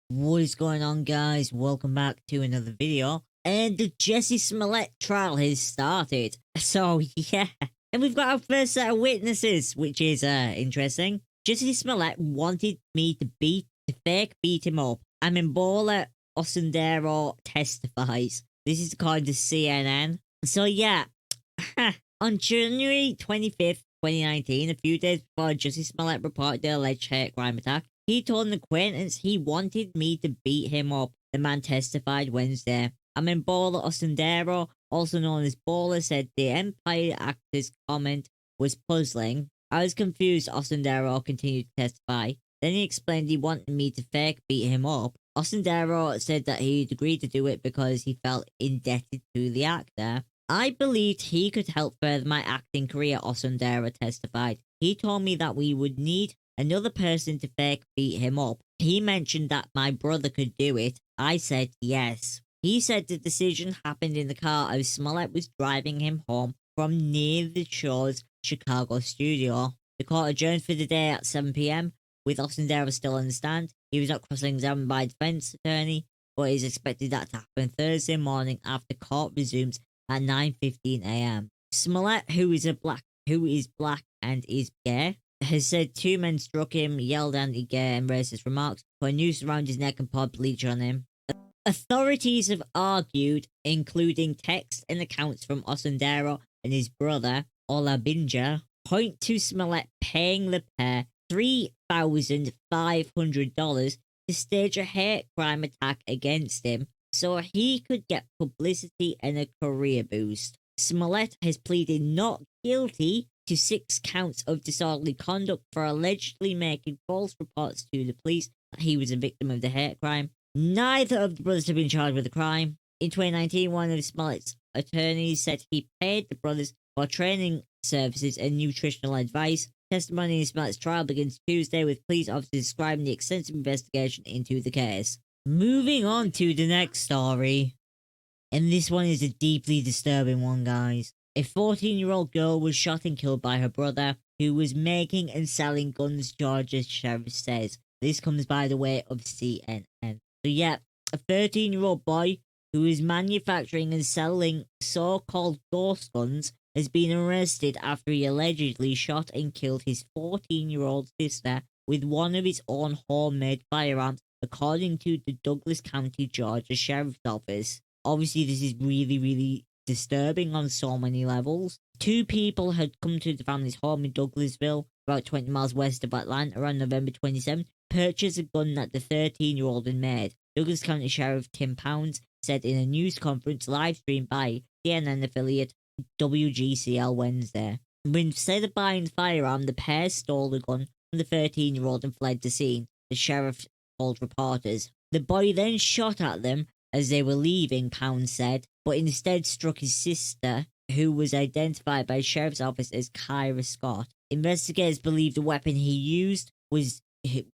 What is going on, guys? Welcome back to another video. And the Jussie Smollett trial has started. So, yeah. And we've got our first set of witnesses, which is interesting. Jussie Smollett wanted me to fake beat him up. Baller Osundero testifies. This is according to CNN. So, yeah. On January 25th, 2019, a few days before Jussie Smollett reported the alleged hate crime attack, he told an acquaintance he wanted me to beat him up. The man testified Wednesday. Baller Osundero, also known as Baller, said the Empire actor's comment was puzzling. I was confused, Osundero continued to testify. Then he explained he wanted me to fake beat him up. Osundero said that he'd agreed to do it because he felt indebted to the actor. I believed he could help further my acting career, Osundero testified. He told me that we would need another person to fake beat him up. He mentioned that my brother could do it. I said yes. He said the decision happened in the car as Smollett was driving him home from near the show's Chicago studio. The court adjourned for the day at 7 p.m. with Osundero still on the stand. He was not cross-examined by a defense attorney, but is expected that to happen Thursday morning after court resumes at 9:15 a.m. Smollett, who is black and is gay, has said two men struck him, yelled anti-gay and racist remarks, put a noose around his neck and poured bleach on him. Authorities have argued, including text and accounts from Osundero and his brother, Olabinja, point to Smollett paying the pair $3,500 to stage a hate crime attack against him so he could get publicity and a career boost. Smollett has pleaded not guilty to 6 counts of disorderly conduct for allegedly making false reports to the police that he was a victim of the hate crime. Neither of the brothers have been charged with the crime. In 2019, one of Smollett's attorneys said he paid the brothers for training services and nutritional advice. Testimony in Smollett's trial begins Tuesday with police officers describing the extensive investigation into the case. Moving on to the next story. And this one is a deeply disturbing one, guys. A 14-year-old girl was shot and killed by her brother, who was making and selling guns, Georgia sheriff says. This comes by the way of CNN. So yeah, a 13-year-old boy who is manufacturing and selling so-called ghost guns has been arrested after he allegedly shot and killed his 14-year-old sister with one of his own homemade firearms, according to the Douglas County, Georgia Sheriff's Office. Obviously, this is really, really disturbing on so many levels. 2 people had come to the family's home in Douglasville, about 20 miles west of Atlanta, on November 27th, purchased a gun that the 13-year-old had made. Douglas County Sheriff Tim Pounds said in a news conference live streamed by CNN affiliate WGCL Wednesday. Instead of buying the firearm, the pair stole the gun from the 13-year-old and fled the scene, the sheriff told reporters. The boy then shot at them as they were leaving, Pounds said, but instead struck his sister, who was identified by the sheriff's office as Kyra Scott. Investigators believe the weapon he used was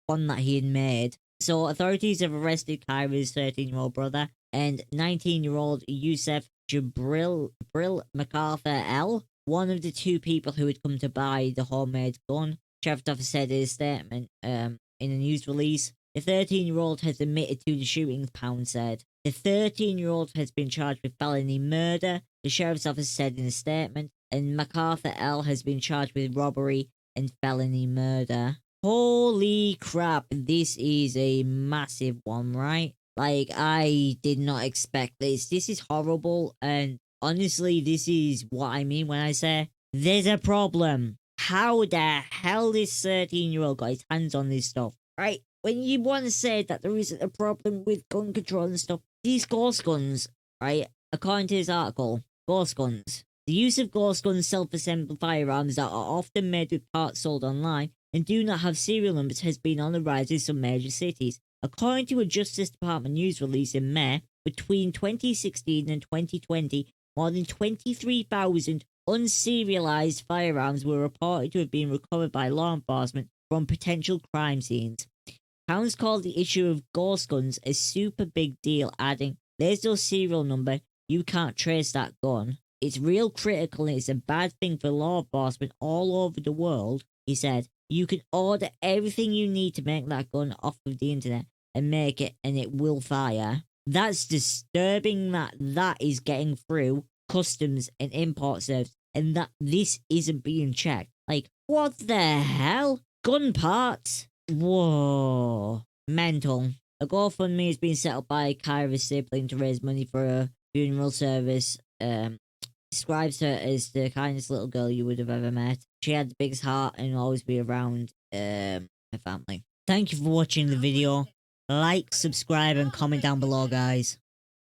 one that he had made. So authorities have arrested Kyra's 13-year-old brother and 19-year-old Yusef Jabril MacArthur L., one of the 2 people who had come to buy the homemade gun. Sheriff's office said in a statement in a news release. The 13-year-old has admitted to the shootings, Pound said. The 13-year-old has been charged with felony murder, the sheriff's office said in a statement, and MacArthur L. has been charged with robbery and felony murder. Holy crap, this is a massive one, right? Like, I did not expect this. This is horrible, and honestly, this is what I mean when I say there's a problem. How the hell this 13-year-old got his hands on this stuff, right? When you want to say that there isn't a problem with gun control and stuff, these ghost guns, right? According to this article, ghost guns. The use of ghost guns, self-assembled firearms that are often made with parts sold online and do not have serial numbers has been on the rise in some major cities. According to a Justice Department news release in May, between 2016 and 2020, more than 23,000 unserialized firearms were reported to have been recovered by law enforcement from potential crime scenes. Pounds called the issue of ghost guns a super big deal, adding, "There's no serial number, you can't trace that gun. It's real critical and it's a bad thing for law enforcement all over the world," he said. "You can order everything you need to make that gun off of the internet. and make it, and it will fire. That's disturbing that that is getting through customs and import service, and that this isn't being checked. Like, what the hell? Gun parts? Whoa. Mental. A GoFundMe has been set up by Kyra's sibling to raise money for a funeral service. Describes her as the kindest little girl you would have ever met. She had the biggest heart and will always be around her family. Thank you for watching the video. Like, subscribe, and comment down below, guys.